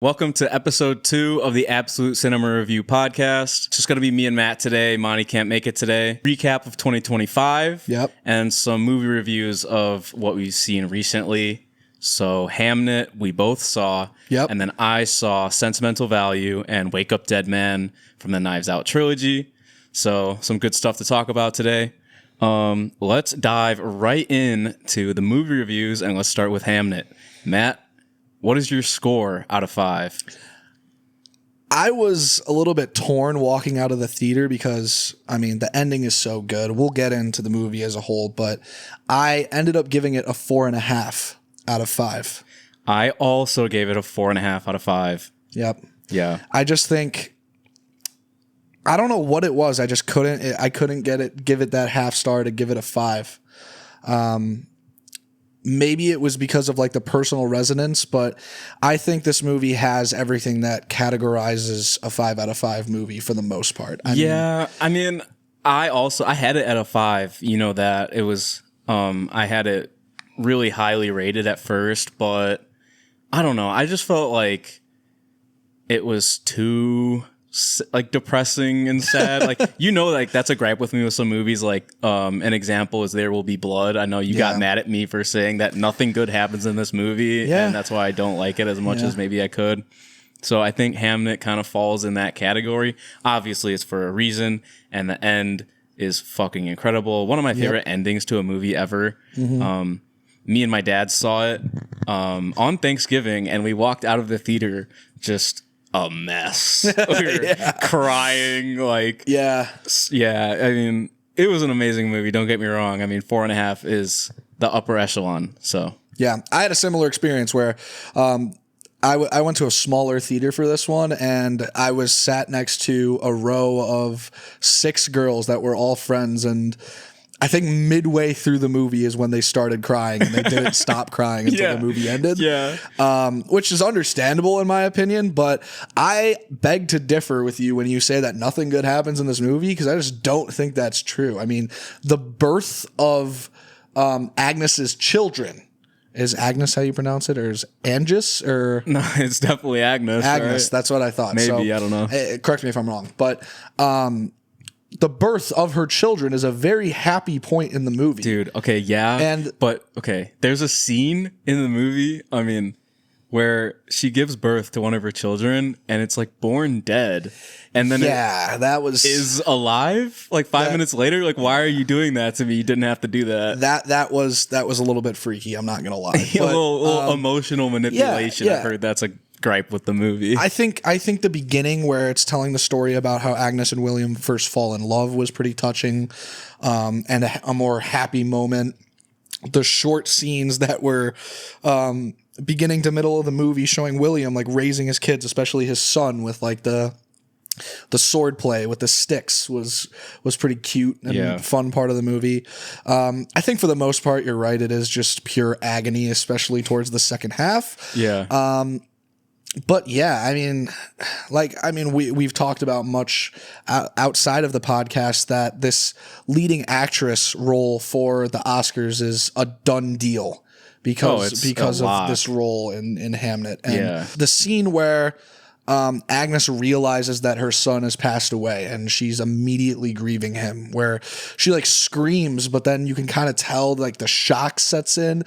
Welcome to episode 2 of the Absolute Cinema Review podcast. It's just going to be me and Matt today. Monty can't make it today. Recap of 2025. Yep. And some movie reviews of what we've seen recently. So Hamnet, we both saw. Yep. And then I saw Sentimental Value and Wake Up Dead Man from the Knives Out trilogy. So some good stuff to talk about today. Let's dive right into the movie reviews and let's start with Hamnet. Matt, what is your score out of 5? I was a little bit torn walking out of the theater because, the ending is so good. We'll get into the movie as a whole, but I ended up giving it a 4.5 out of 5. I also gave it a 4.5 out of 5. Yep. Yeah. I just think, I don't know what it was. I couldn't give it that half star to give it a 5. Maybe it was because of like the personal resonance, but I think this movie has everything that categorizes a 5 out of 5 movie for the most part. I had it at a 5, that it was, I had it really highly rated at first, but I don't know. I just felt like it was too depressing and sad. That's a gripe with me with some movies. An example is There Will Be Blood. I know you got mad at me for saying that nothing good happens in this movie, and that's why I don't like it as much as maybe I could. So I think Hamnet kind of falls in that category. Obviously, it's for a reason, and the end is fucking incredible. One of my favorite endings to a movie ever. Mm-hmm. Me and my dad saw it on Thanksgiving, and we walked out of the theater just a mess. We were crying, it was an amazing movie, don't get me wrong. 4.5 is the upper echelon. So yeah, I had a similar experience where I went to a smaller theater for this one, and I was sat next to a row of 6 girls that were all friends, and I think midway through the movie is when they started crying, and they didn't stop crying until the movie ended. Yeah. Which is understandable in my opinion, but I beg to differ with you when you say that nothing good happens in this movie, because I just don't think that's true. The birth of Agnes's children. Is Agnes how you pronounce it, or is Angus, or no? It's definitely Agnes. Agnes, right? That's what I thought. Maybe, I don't know. Correct me if I'm wrong, but the birth of her children is a very happy point in the movie. Dude, okay, yeah. There's a scene in the movie, where she gives birth to one of her children and it's born dead. And then that is alive 5 minutes later. Why are you doing that to me? You didn't have to do that. That was a little bit freaky, I'm not going to lie. A little emotional manipulation. Yeah. I've heard that's a gripe with the movie. I think the beginning where it's telling the story about how Agnes and William first fall in love was pretty touching, and a more happy moment. The short scenes that were beginning to middle of the movie showing William raising his kids, especially his son, with the sword play with the sticks was pretty cute and fun part of the movie. I think for the most part, you're right. It is just pure agony, especially towards the second half. Yeah. But yeah, we've talked about much outside of the podcast that this leading actress role for the Oscars is a done deal because of this role in Hamnet. And the scene where Agnes realizes that her son has passed away and she's immediately grieving him, where she screams, but then you can kind of tell the shock sets in,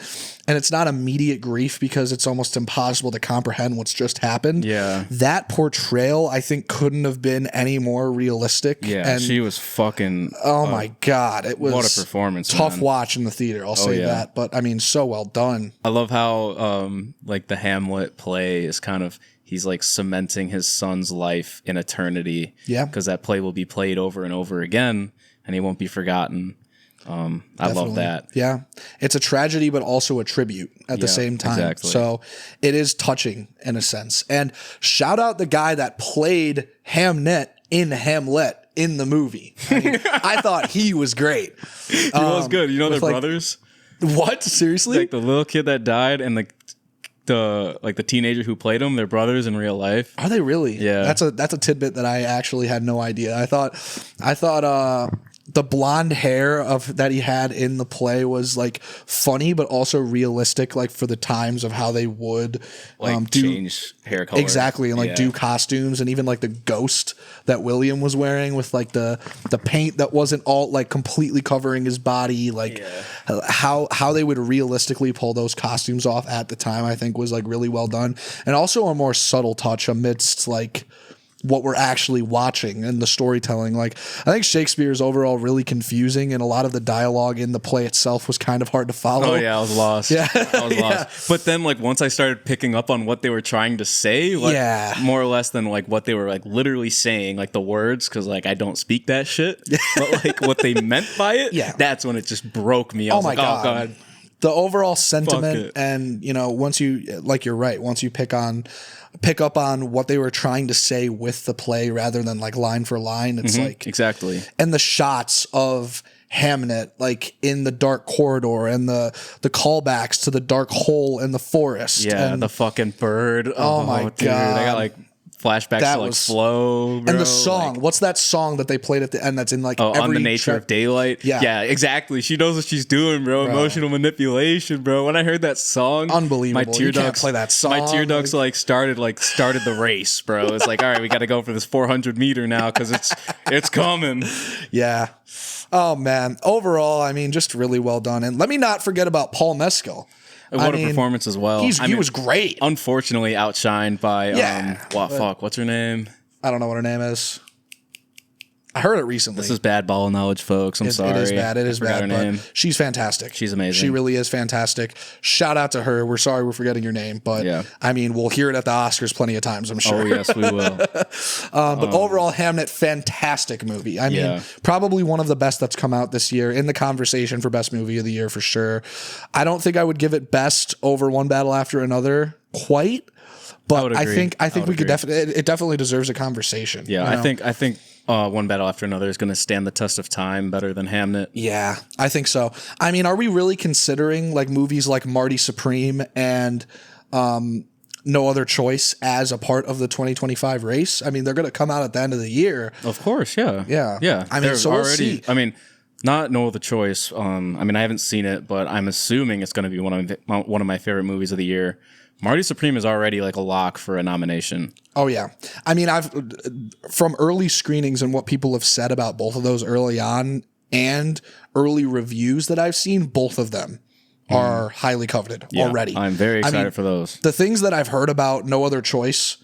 and it's not immediate grief because it's almost impossible to comprehend what's just happened. Yeah. That portrayal, I think, couldn't have been any more realistic. Yeah. And she was fucking, oh my God. It was what a performance. Tough man. watch in the theater. I'll say that, but so well done. I love how, the Hamlet play is kind of, he's cementing his son's life in eternity. Yeah. Because that play will be played over and over again and he won't be forgotten. I love that. Yeah. It's a tragedy, but also a tribute at the same time. Exactly. So it is touching in a sense. And shout out the guy that played Hamnet in Hamlet in the movie. I thought he was great. He was good. They're brothers? What? Seriously? The little kid that died and the teenager who played him, they're brothers in real life. Are they really? Yeah. That's a tidbit that I actually had no idea. I thought the blonde hair of that he had in the play was like funny, but also realistic, like for the times of how they would change hair color. Exactly, and like do costumes, and even like the ghost that William was wearing with like the paint that wasn't all like completely covering his body, like how they would realistically pull those costumes off at the time, I think was like really well done, and also a more subtle touch amidst like what we're actually watching and the storytelling. Like, I think Shakespeare is overall really confusing, and a lot of the dialogue in the play itself was kind of hard to follow. Oh yeah, I was lost. Yeah. I was lost. But then like once I started picking up on what they were trying to say, like more or less than like what they were like literally saying, like the words, because like I don't speak that shit. But like what they meant by it, that's when it just broke me. I was like, oh god. The overall sentiment, and you know, once you like, you're right. Once you pick up on what they were trying to say with the play, rather than like line for line, it's like exactly. And the shots of Hamnet, like in the dark corridor, and the callbacks to the dark hole in the forest. Yeah, and the fucking bird. Oh my god! I got like flashbacks to like Flow, bro. And the song, like, what's that song that they played at the end that's in like every On the Nature of Daylight? Yeah, exactly. She knows what she's doing, bro. Emotional manipulation, bro. When I heard that song, unbelievable. You can't play that song. My tear ducts started the race, bro. It's like, all right, we got to go for this 400 meter now because it's coming. Yeah. Oh man. Overall, I mean, just really well done. And let me not forget about Paul Mescal. What a performance as well. He was great. Unfortunately, outshined by what's her name? I don't know what her name is. I heard it recently. This is bad ball knowledge, folks. I'm sorry. It is bad. It is bad. But she's fantastic. She's amazing. She really is fantastic. Shout out to her. We're sorry we're forgetting your name, but I mean, we'll hear it at the Oscars plenty of times, I'm sure. Oh, yes, we will. But overall, Hamnet, fantastic movie. I mean, probably one of the best that's come out this year, in the conversation for best movie of the year for sure. I don't think I would give it best over One Battle After Another quite, but I think we could definitely, it definitely deserves a conversation. Yeah, you know? I think One Battle After Another is going to stand the test of time better than Hamnet. Yeah, I think so. I mean, are we really considering like movies like Marty Supreme and No Other Choice as a part of the 2025 race? I mean, they're going to come out at the end of the year. Of course, yeah. Yeah. I mean, so we'll see. I mean, not No Other Choice. I mean, I haven't seen it, but I'm assuming it's going to be one of my favorite movies of the year. Marty Supreme is already like a lock for a nomination. Oh yeah. I mean, from early screenings and what people have said about both of those early on and early reviews that I've seen, both of them are highly coveted already. I'm very excited for those. The things that I've heard about No Other Choice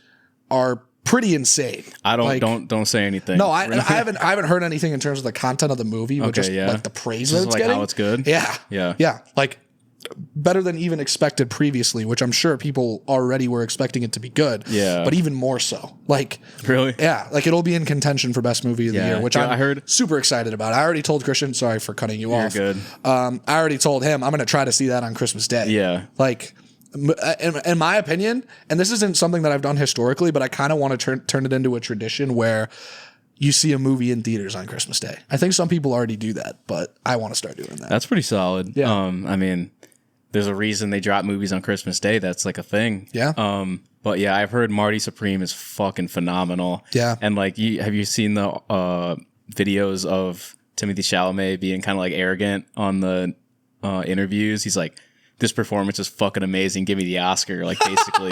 are pretty insane. Don't say anything. No, I haven't heard anything in terms of the content of the movie, but just like the praise that it's like getting. How it's good. Yeah. Like better than even expected previously, which I'm sure people already were expecting it to be good. Yeah. But even more so. Like, really? Yeah. Like it'll be in contention for best movie of the year, which I heard super excited about. I already told Christian, sorry for cutting you off. You're good. I already told him I'm going to try to see that on Christmas Day. Yeah. Like, in my opinion, and this isn't something that I've done historically, but I kind of want to turn it into a tradition where you see a movie in theaters on Christmas Day. I think some people already do that, but I want to start doing that. That's pretty solid. Yeah. I mean, there's a reason they drop movies on Christmas Day. That's like a thing. Yeah. But yeah, I've heard Marty Supreme is fucking phenomenal. Yeah. And like, have you seen the videos of Timothée Chalamet being kind of like arrogant on the interviews? He's like, this performance is fucking amazing. Give me the Oscar, like basically.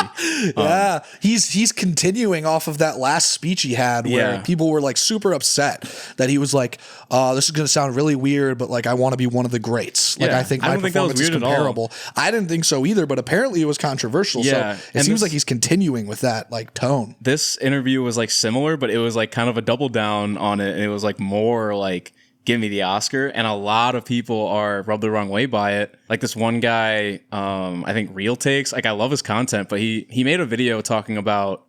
Yeah, he's continuing off of that last speech he had where people were like super upset that he was like, this is going to sound really weird, but like I want to be one of the greats. Like I think my performance is comparable. I didn't think so either, but apparently it was controversial. Yeah, so it seems like he's continuing with that like tone. This interview was like similar, but it was like kind of a double down on it, and it was like more like, give me the Oscar, and a lot of people are rubbed the wrong way by it. Like this one guy, I think Real Takes, like I love his content, but he made a video talking about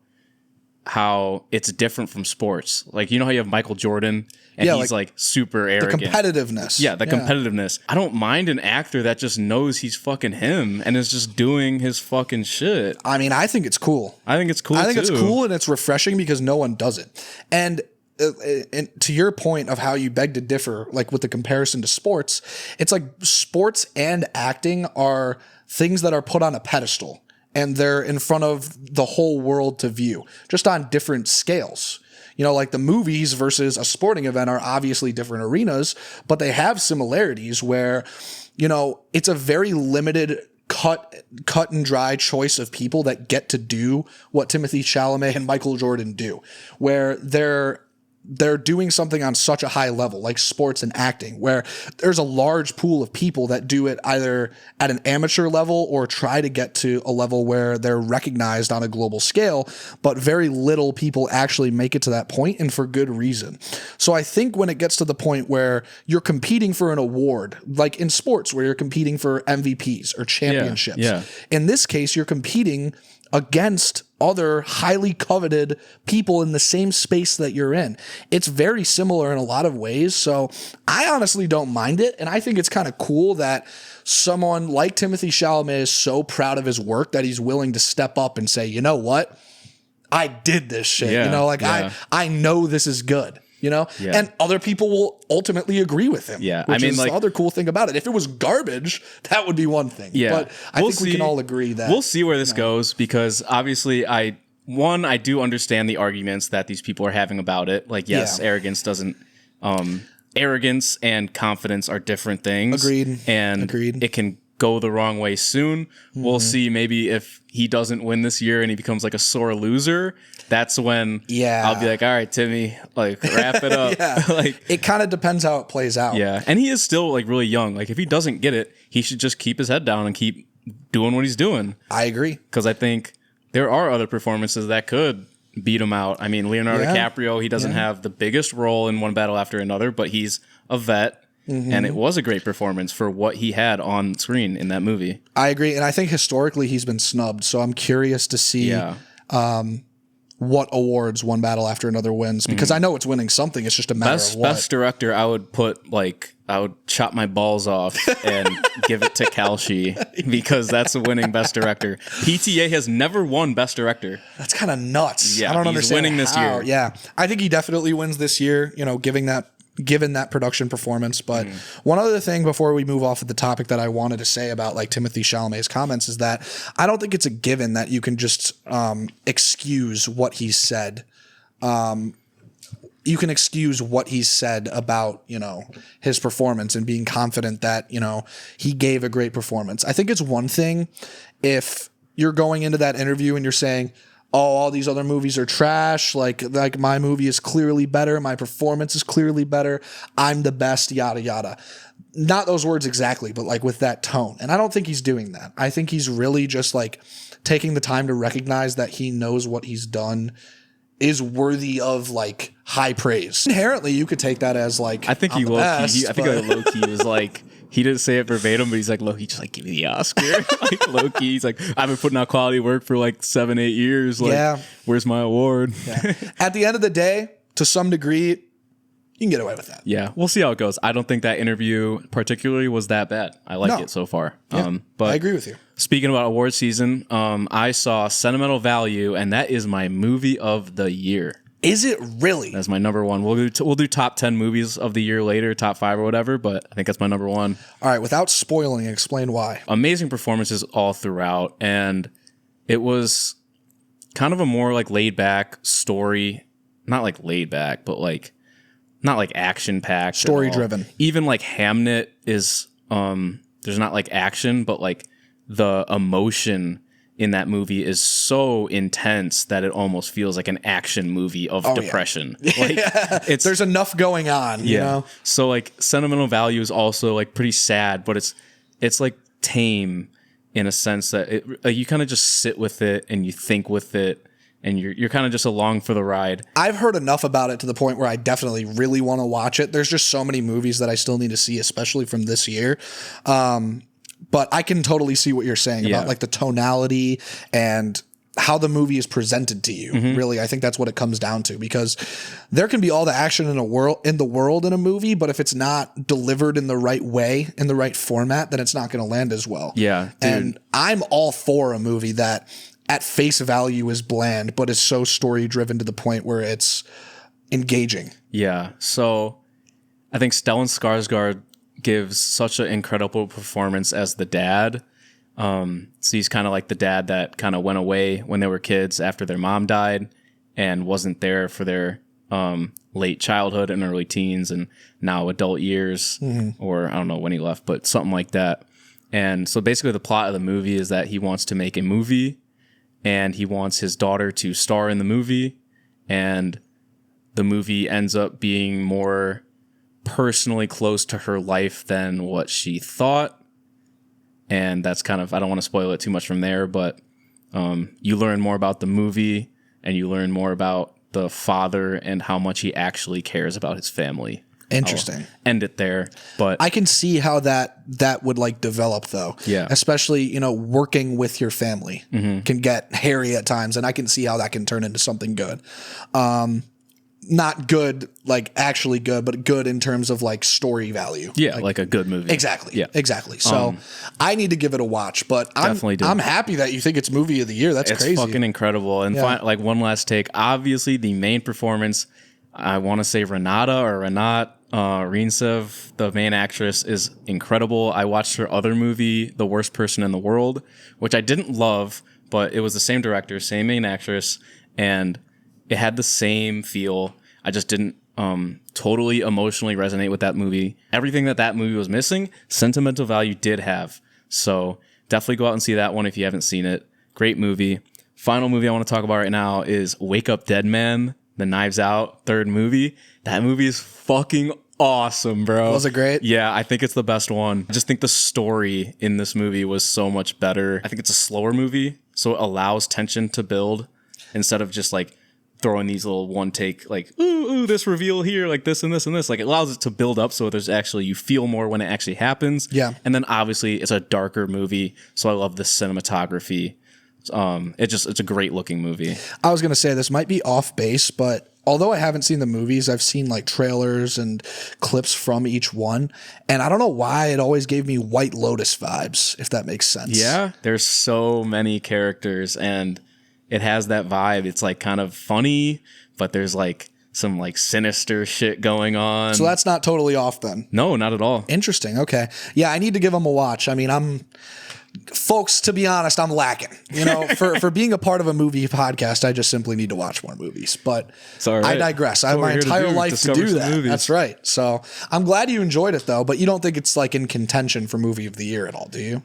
how it's different from sports. Like, you know how you have Michael Jordan and he's like super arrogant. The competitiveness. Yeah, the competitiveness. I don't mind an actor that just knows he's fucking him and is just doing his fucking shit. I mean, I think it's cool. I think it's cool it's cool and it's refreshing because no one does it. And to your point of how you beg to differ, like with the comparison to sports, it's like sports and acting are things that are put on a pedestal. and they're in front of the whole world to view, just on different scales. You know, like the movies versus a sporting event are obviously different arenas, but they have similarities where, you know, it's a very limited cut and dry choice of people that get to do what Timothée Chalamet and Michael Jordan do, where they're doing something on such a high level, like sports and acting, where there's a large pool of people that do it either at an amateur level or try to get to a level where they're recognized on a global scale, but very little people actually make it to that point, and for good reason. So I think when it gets to the point where you're competing for an award, like in sports where you're competing for MVPs or championships, in this case, you're competing against other highly coveted people in the same space that you're in. It's very similar in a lot of ways. So I honestly don't mind it. And I think it's kind of cool that someone like Timothée Chalamet is so proud of his work that he's willing to step up and say, you know what? I did this shit. You know, like I know this is good. You know, and other people will ultimately agree with him. Yeah, which I mean, is like, the other cool thing about it. If it was garbage, that would be one thing. Yeah, but I think we can all agree that we'll see where this goes, because obviously, I do understand the arguments that these people are having about it. Like, yes, arrogance and confidence are different things. Agreed. And it can go the wrong way soon. We'll see. Maybe if he doesn't win this year and he becomes like a sore loser, that's when I'll be like, all right, Timmy, like, wrap it up. Like, it kind of depends how it plays out. Yeah. And he is still like really young. Like, if he doesn't get it, he should just keep his head down and keep doing what he's doing. I agree. Because I think there are other performances that could beat him out. I mean, Leonardo DiCaprio, he doesn't have the biggest role in one battle after another, but he's a vet. And it was a great performance for what he had on screen in that movie. I agree. And I think historically he's been snubbed. So I'm curious to see what awards One Battle After Another wins, because I know it's winning something. It's just a matter of what. Best director, I would chop my balls off and give it to Kalshi, because that's a winning best director. PTA has never won best director. That's kind of nuts. Yeah, I don't understand winning this year. Yeah. I think he definitely wins this year, you know, given that production performance. But one other thing before we move off of the topic that I wanted to say about like Timothée Chalamet's comments is that I don't think it's a given that you can just excuse what he said. You can excuse what he said about, you know, his performance and being confident that, you know, he gave a great performance. I think it's one thing if you're going into that interview and you're saying, oh, all these other movies are trash. Like my movie is clearly better. My performance is clearly better. I'm the best, yada, yada. Not those words exactly, but like with that tone. And I don't think he's doing that. I think he's really just like taking the time to recognize that he knows what he's done is worthy of like high praise. Inherently, you could take that as like, I think he low-key, I think low-key was like, he didn't say it verbatim, but he's like, low-key, just like, give me the Oscar. Like, low-key, he's like, I've been putting out quality work for like 7-8 years. Like, where's my award? At the end of the day, to some degree, you can get away with that. Yeah, we'll see how it goes. I don't think that interview particularly was that bad. I like it so far. Yeah, but I agree with you. Speaking about award season, I saw Sentimental Value, and that is my movie of the year. Is it really? That's my number one. We'll do top 10 movies of the year later, top 5 or whatever, but I think that's my number one. All right, without spoiling, explain why. Amazing performances all throughout, and it was kind of a more like laid back story. Not like laid back, but like not like action packed. Story driven. Even like Hamnet is there's not like action, but like the emotion in that movie is so intense that it almost feels like an action movie of depression. Yeah. Like there's enough going on, you know? So like Sentimental Value is also like pretty sad, but it's like tame in a sense that you kind of just sit with it and you think with it, and you're kind of just along for the ride. I've heard enough about it to the point where I definitely really want to watch it. There's just so many movies that I still need to see, especially from this year. But I can totally see what you're saying about like the tonality and how the movie is presented to you. Really, I think that's what it comes down to, because there can be all the action in the world in a movie, but if it's not delivered in the right way, in the right format, then it's not going to land as well. Yeah, dude. And I'm all for a movie that at face value is bland, but is so story driven to the point where it's engaging. Yeah. So I think Stellan Skarsgård gives such an incredible performance as the dad. So he's kind of like the dad that kind of went away when they were kids after their mom died and wasn't there for their late childhood and early teens and now adult years, or I don't know when he left, but something like that. And so basically the plot of the movie is that he wants to make a movie and he wants his daughter to star in the movie, and the movie ends up being more personally close to her life than what she thought. And that's kind of, I don't want to spoil it too much from there, but you learn more about the movie and you learn more about the father and how much he actually cares about his family. Interesting. I'll end it there, but I can see how that would like develop though. Yeah. Especially, you know, working with your family can get hairy at times, and I can see how that can turn into something good. Not good, like actually good, but good in terms of like story value. Yeah, like a good movie. Exactly. Yeah. Exactly. So I need to give it a watch, but Definitely do. I'm happy that you think it's movie of the year. That's It's crazy. fucking incredible. And like one last take, obviously the main performance, I want to say Renat Reinsev, the main actress, is incredible. I watched her other movie, The Worst Person in the World, which I didn't love, but it was the same director, same main actress, and it had the same feel. I just didn't totally emotionally resonate with that movie. Everything that movie was missing, Sentimental Value did have. So definitely go out and see that one if you haven't seen it. Great movie. Final movie I want to talk about right now is Wake Up Dead Man, the Knives Out third movie. That movie is fucking awesome, bro. Was it great? Yeah, I think it's the best one. I just think the story in this movie was so much better. I think it's a slower movie, so it allows tension to build instead of just like throwing these little one take, like, ooh, this reveal here, like this and this and this. Like, it allows it to build up so there's actually, you feel more when it actually happens. Yeah. And then obviously it's a darker movie, so I love the cinematography. It's a great looking movie. I was going to say this might be off base, but although I haven't seen the movies, I've seen like trailers and clips from each one. And I don't know why it always gave me White Lotus vibes, if that makes sense. Yeah. There's so many characters and it has that vibe. It's like kind of funny, but there's like some like sinister shit going on. So that's not totally off then. No, not at all. Interesting. Okay. Yeah, I need to give them a watch. I mean, folks, to be honest, I'm lacking. You know, for being a part of a movie podcast, I just simply need to watch more movies. But It's all right. I digress. I have my entire life to do that. Movies. That's right. So I'm glad you enjoyed it though, but you don't think it's like in contention for movie of the year at all, do you?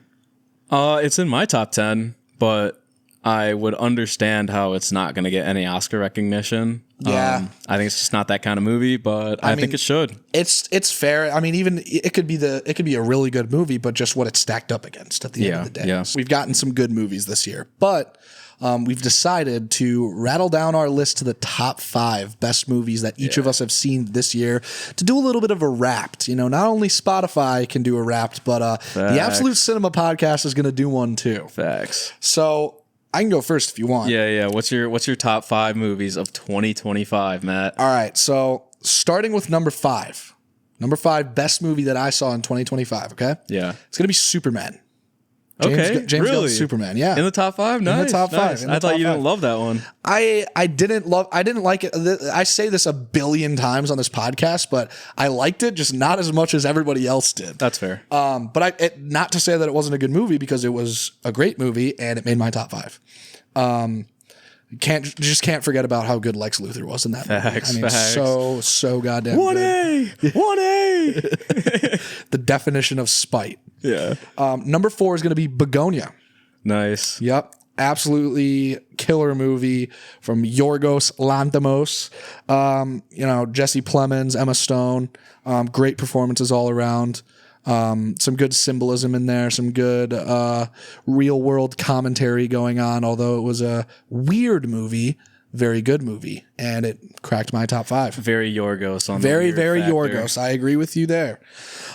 It's in my top 10, but I would understand how it's not going to get any Oscar recognition. Yeah. I think it's just not that kind of movie, but I think it should. It's fair. I mean, even it could be a really good movie, but just what it's stacked up against at the end of the day. Yeah. We've gotten some good movies this year, but we've decided to rattle down our list to the top 5 best movies that each of us have seen this year to do a little bit of a Wrapped. You know, not only Spotify can do a Wrapped, but the Absolute Cinema Podcast is going to do one too. Facts. So I can go first if you want. Yeah. What's your top 5 movies of 2025, Matt? All right. So starting with number 5. Number 5 best movie that I saw in 2025. Okay. Yeah. It's gonna be Superman. James really? Gunn's Superman. Yeah. In the top 5? Nice. In the top 5. I thought you didn't love that one. I didn't like it. I say this a billion times on this podcast, but I liked it, just not as much as everybody else did. That's fair. But not to say that it wasn't a good movie, because it was a great movie and it made my top 5. Can't forget about how good Lex Luthor was in that movie. I mean, facts. so goddamn 1A! 1A! The definition of spite. Yeah. Number 4 is going to be Begonia. Nice. Yep. Absolutely killer movie from Yorgos Lanthimos. Jesse Plemons, Emma Stone. Great performances all around. Some good symbolism in there, some good real world commentary going on, although it was a weird movie, very good movie, and it cracked my top 5. Very Yorgos on very, the very factor. Yorgos. I agree with you there.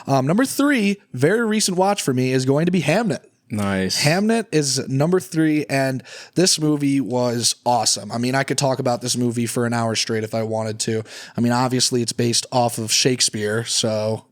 Number 3, very recent watch for me, is going to be Hamnet. Nice. Hamnet is number 3, and this movie was awesome. I mean, I could talk about this movie for an hour straight if I wanted to. I mean, obviously it's based off of Shakespeare, so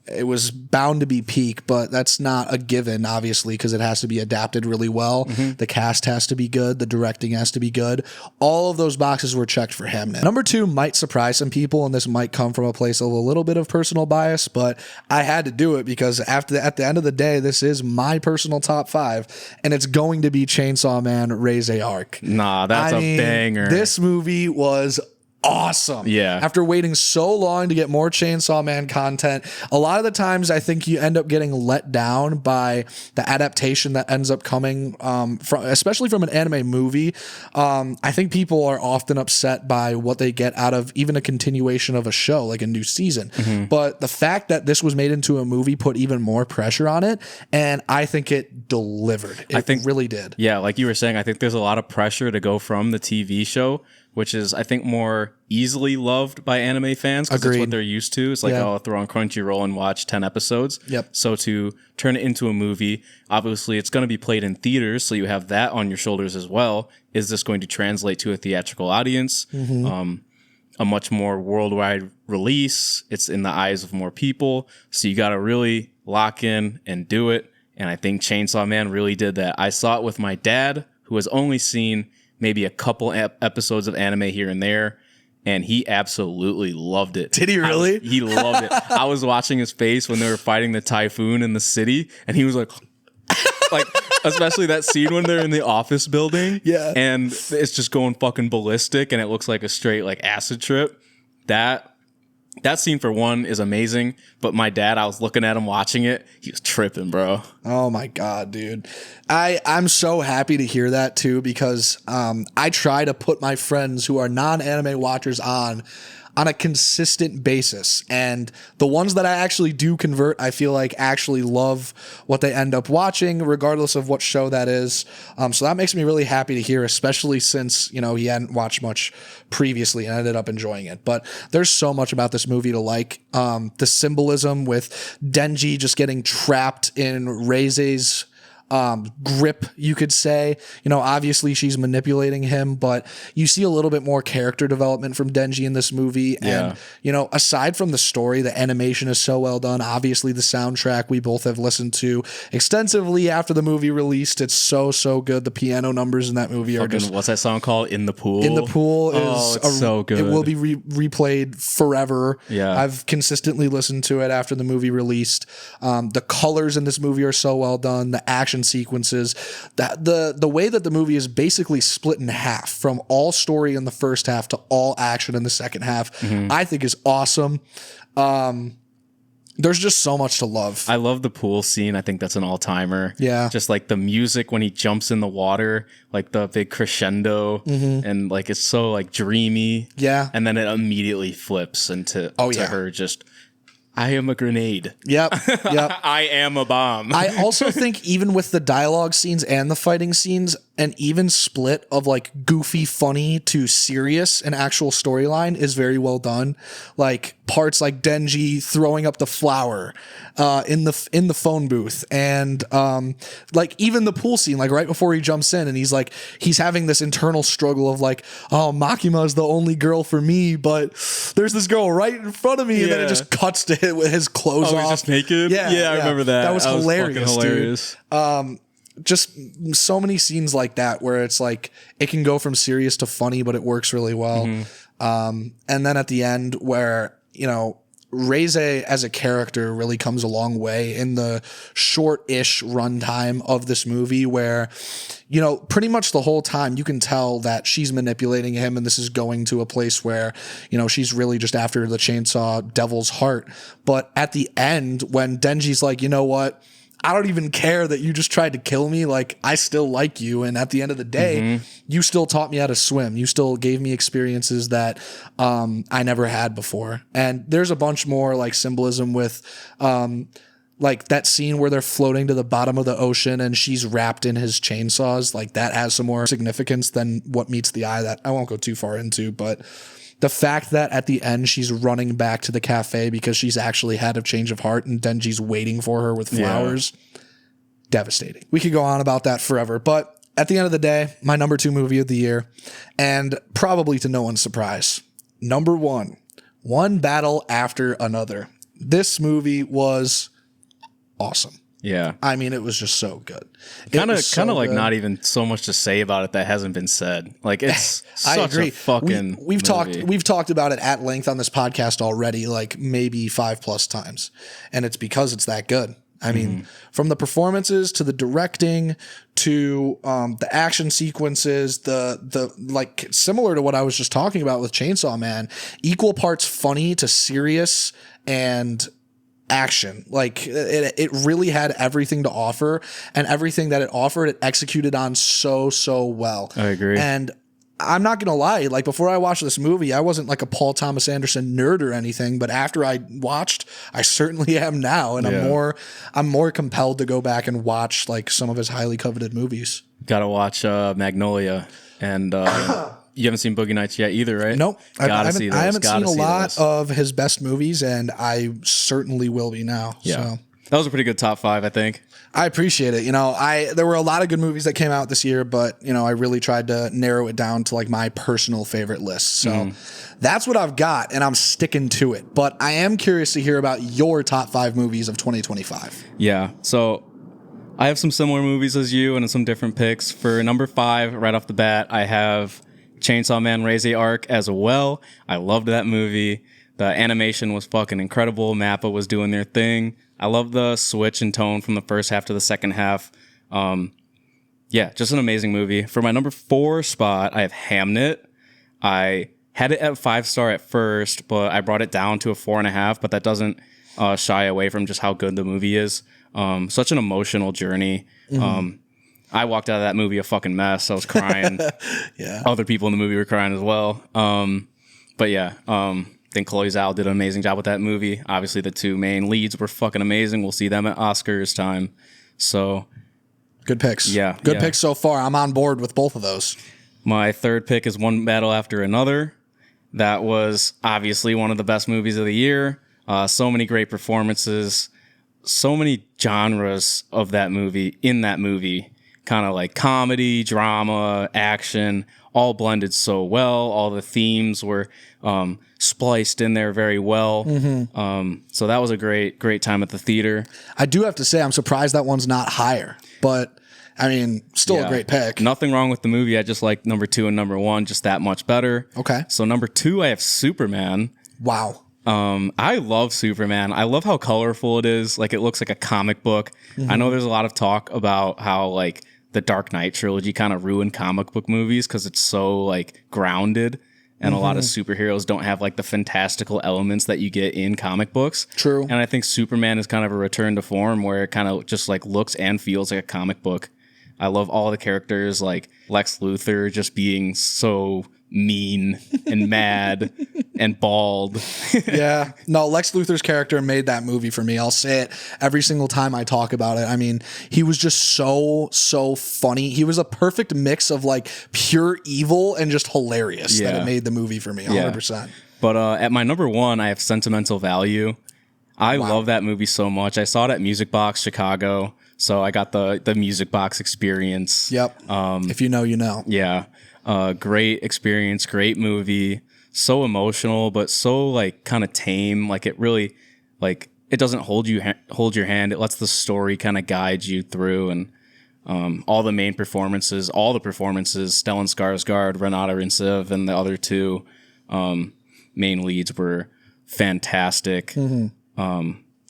it was bound to be peak, but that's not a given, obviously, because it has to be adapted really well. The cast has to be good. The directing has to be good. All of those boxes were checked for Hamnet. Number 2 might surprise some people, and this might come from a place of a little bit of personal bias, but I had to do it because at the end of the day, this is my personal top 5, and it's going to be Chainsaw Man: Raise a Arc. Nah, that's a banger. This movie was awesome. Yeah. After waiting so long to get more Chainsaw Man content, a lot of the times I think you end up getting let down by the adaptation that ends up coming from, especially from an anime movie. I think people are often upset by what they get out of even a continuation of a show, like a new season. But the fact that this was made into a movie put even more pressure on it, and I think it delivered. I think really did. Yeah, like you were saying, I think there's a lot of pressure to go from the TV show, which is, I think, more easily loved by anime fans because it's what they're used to. It's like, I'll throw on Crunchyroll and watch 10 episodes. Yep. So to turn it into a movie, obviously it's going to be played in theaters, so you have that on your shoulders as well. Is this going to translate to a theatrical audience? A much more worldwide release. It's in the eyes of more people. So you got to really lock in and do it. And I think Chainsaw Man really did that. I saw it with my dad, who has only seen maybe a couple episodes of anime here and there, and he absolutely loved it. Did he really? He loved it. I was watching his face when they were fighting the typhoon in the city, and he was like, especially that scene when they're in the office building, and it's just going fucking ballistic, and it looks like a straight like acid trip. That scene, for one, is amazing. But my dad, I was looking at him watching it. He was tripping, bro. Oh, my God, dude. I'm so happy to hear that, too, because I try to put my friends who are non-anime watchers on a consistent basis. And the ones that I actually do convert, I feel like actually love what they end up watching, regardless of what show that is. So that makes me really happy to hear, especially since, he hadn't watched much previously and ended up enjoying it. But there's so much about this movie to like. The symbolism with Denji just getting trapped in Reise's grip, you could say. Obviously she's manipulating him, but you see a little bit more character development from Denji in this movie. And, aside from the story, the animation is so well done. Obviously the soundtrack we both have listened to extensively after the movie released. It's so good. The piano numbers in that movie are just... What's that song called? In the Pool? In the Pool is so good. It will be replayed forever. Yeah. I've consistently listened to it after the movie released. The colors in this movie are so well done. The action sequences, that the way that the movie is basically split in half, from all story in the first half to all action in the second half, I think is awesome. There's just so much to love. I love the pool scene. I think that's an all-timer. Yeah. Just like the music when he jumps in the water, like the big crescendo, and like it's so like dreamy. Yeah. And then it immediately flips into her just... I am a grenade. Yep. I am a bomb. I also think even with the dialogue scenes and the fighting scenes, an even split of like goofy, funny to serious and actual storyline is very well done. Like parts like Denji throwing up the flower in the phone booth, and like even the pool scene, like right before he jumps in, and he's having this internal struggle of like, oh, Makima is the only girl for me, but there's this girl right in front of me, and then it just cuts to him with his clothes off. He's just naked. Yeah, I remember that. That was hilarious, hilarious. Dude. Just so many scenes like that where it's like it can go from serious to funny, but it works really well. And then at the end where, Reize as a character really comes a long way in the short-ish runtime of this movie where, pretty much the whole time you can tell that she's manipulating him, and this is going to a place where, she's really just after the chainsaw devil's heart. But at the end, when Denji's like, you know what? I don't even care that you just tried to kill me. Like, I still like you. And at the end of the day, you still taught me how to swim. You still gave me experiences that I never had before. And there's a bunch more like symbolism with like that scene where they're floating to the bottom of the ocean and she's wrapped in his chainsaws. Like that has some more significance than what meets the eye that I won't go too far into, but the fact that at the end she's running back to the cafe because she's actually had a change of heart and Denji's waiting for her with flowers, devastating. We could go on about that forever, but at the end of the day, my number 2 movie of the year, and probably to no one's surprise, number 1, One Battle After Another. this movie was awesome. Yeah. I mean, it was just so good. Kind of like not even so much to say about it that hasn't been said. Like it's I such agree. a fucking we've movie. talked about it at length on this podcast already, like maybe 5+ times, and it's because it's that good. I mean, from the performances to the directing to the action sequences, the like similar to what I was just talking about with Chainsaw Man, equal parts funny to serious and action. Like it really had everything to offer, and everything that it offered, it executed on so well. I agree. And I'm not gonna lie, like before I watched this movie, I wasn't like a Paul Thomas Anderson nerd or anything, but after I watched, I certainly am now, and I'm more compelled to go back and watch like some of his highly coveted movies. Gotta watch Magnolia, and you haven't seen Boogie Nights yet either, right? Nope. I Gotta see those. haven't seen a lot those. of his best movies, and I certainly will be now. Yeah. So. That was a pretty good top 5, I think. I appreciate it. You know, there were a lot of good movies that came out this year, but you know, I really tried to narrow it down to like my personal favorite list. So that's what I've got, and I'm sticking to it. But I am curious to hear about your top 5 movies of 2025. Yeah. So I have some similar movies as you and some different picks. For number 5, right off the bat, I have Chainsaw Man Raise Arc as well. I loved that movie. The animation was fucking incredible. Mappa was doing their thing. I love the switch in tone from the first half to the second half. Yeah, just an amazing movie. For my number 4 spot, I have Hamnet. I had it at 5-star at first, but I brought it down to a 4.5, but that doesn't shy away from just how good the movie is. Such an emotional journey. I walked out of that movie a fucking mess. I was crying. Yeah. Other people in the movie were crying as well. But yeah, I think Chloe Zhao did an amazing job with that movie. Obviously, the 2 main leads were fucking amazing. We'll see them at Oscars time. So, good picks. Yeah. Good picks so far. I'm on board with both of those. My 3rd pick is One Battle After Another. That was obviously one of the best movies of the year. So many great performances. So many genres of that movie in that movie. Kind of like comedy, drama, action, all blended so well. All the themes were spliced in there very well. So that was a great time at the theater. I do have to say, I'm surprised that one's not higher, but I mean, still a great pick. Nothing wrong with the movie. I just like number 2 and number 1 just that much better. Okay. So number 2, I have Superman. Wow. I love Superman. I love how colorful it is. Like it looks like a comic book. I know there's a lot of talk about how like the Dark Knight trilogy kind of ruined comic book movies because it's so like grounded, and a lot of superheroes don't have like the fantastical elements that you get in comic books. True. And I think Superman is kind of a return to form where it kind of just like looks and feels like a comic book. I love all the characters, like Lex Luthor just being so mean and mad and bald. Yeah. No, Lex Luthor's character made that movie for me. I'll say it every single time I talk about it. I mean, he was just so funny. He was a perfect mix of like pure evil and just hilarious that it made the movie for me, 100%. But at my number 1, I have Sentimental Value. I love that movie so much. I saw it at Music Box Chicago, so I got the Music Box experience. Yep. If you know, you know. Yeah. Great experience, great movie. So emotional, but so like kind of tame. Like it really, like it doesn't hold your hand. It lets the story kind of guide you through, and all the performances, Stellan Skarsgård, Renata Rinsev, and the other 2 main leads were fantastic.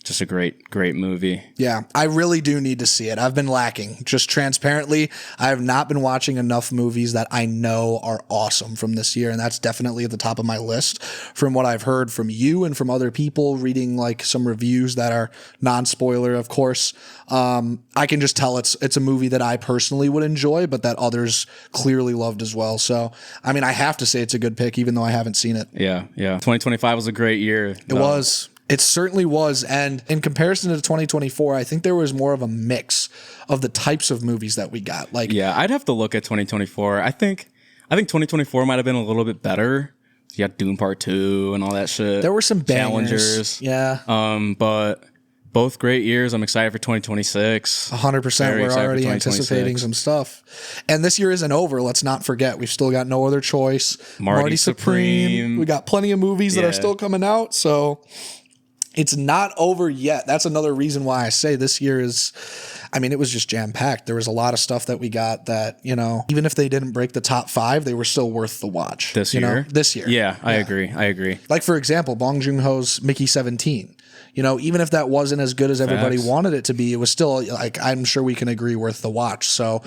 Just a great movie. Yeah, I really do need to see it. I've been lacking. Just transparently, I have not been watching enough movies that I know are awesome from this year, and that's definitely at the top of my list from what I've heard from you and from other people, reading like some reviews that are non-spoiler, of course. I can just tell it's a movie that I personally would enjoy, but that others clearly loved as well. So, I mean, I have to say it's a good pick, even though I haven't seen it. Yeah. 2025 was a great year. It was. It certainly was. And in comparison to 2024, I think there was more of a mix of the types of movies that we got. Like, yeah, I'd have to look at 2024. I think 2024 might have been a little bit better. You got Dune Part 2 and all that shit. There were some challengers. Yeah. But both great years. I'm excited for 2026. 100%. We're already anticipating some stuff. And this year isn't over. Let's not forget. We've still got No Other Choice. Marty Supreme. We got plenty of movies that are still coming out. So It's not over yet. That's another reason why I say this year is, I mean, it was just jam packed. There was a lot of stuff that we got that, you know, even if they didn't break the top 5, they were still worth the watch. This year? This year. Yeah, I agree. Like, for example, Bong Joon-ho's Mickey 17. You know, even if that wasn't as good as everybody wanted it to be, it was still, like, I'm sure we can agree, worth the watch. So,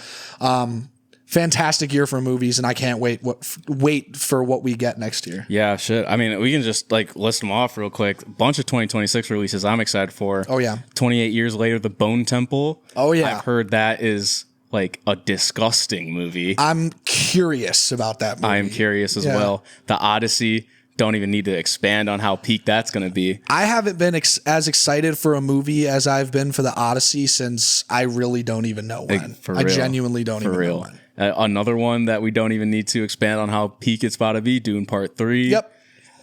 fantastic year for movies, and I can't wait for what we get next year. Yeah, shit. I mean, we can just like list them off real quick. A bunch of 2026 releases I'm excited for. Oh yeah. 28 Years Later, The Bone Temple. Oh yeah. I've heard that is like a disgusting movie. I'm curious about that movie. I'm curious as well. The Odyssey. Don't even need to expand on how peak that's going to be. I haven't been as excited for a movie as I've been for the Odyssey since I really don't even know when. I genuinely don't even know when. Another one that we don't even need to expand on how peak it's about to be, Dune Part 3. Yep.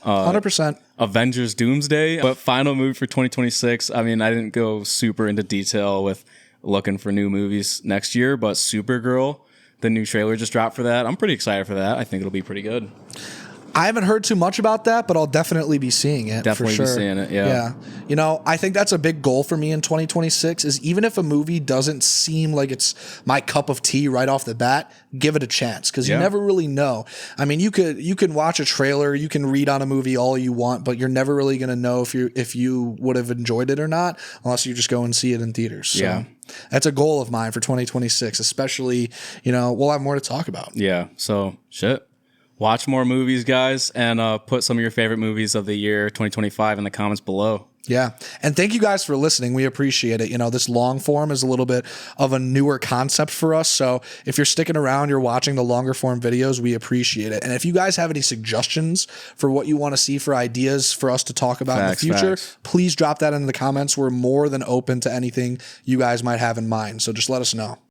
100%. Avengers Doomsday. But final movie for 2026, I mean, I didn't go super into detail with looking for new movies next year, but Supergirl, the new trailer just dropped for that. I'm pretty excited for that. I think it'll be pretty good. I haven't heard too much about that, but I'll definitely be seeing it. Definitely for sure. be seeing it, yeah. You know, I think that's a big goal for me in 2026 is even if a movie doesn't seem like it's my cup of tea right off the bat, give it a chance because you never really know. I mean, you can watch a trailer, you can read on a movie all you want, but you're never really going to know if you would have enjoyed it or not unless you just go and see it in theaters. So that's a goal of mine for 2026, especially, you know, we'll have more to talk about. Yeah. So shit. Watch more movies, guys, and put some of your favorite movies of the year 2025 in the comments below. Yeah. And thank you guys for listening. We appreciate it. You know, this long form is a little bit of a newer concept for us. So if you're sticking around, you're watching the longer form videos, we appreciate it. And if you guys have any suggestions for what you want to see for ideas for us to talk about in the future, please drop that in the comments. We're more than open to anything you guys might have in mind. So just let us know.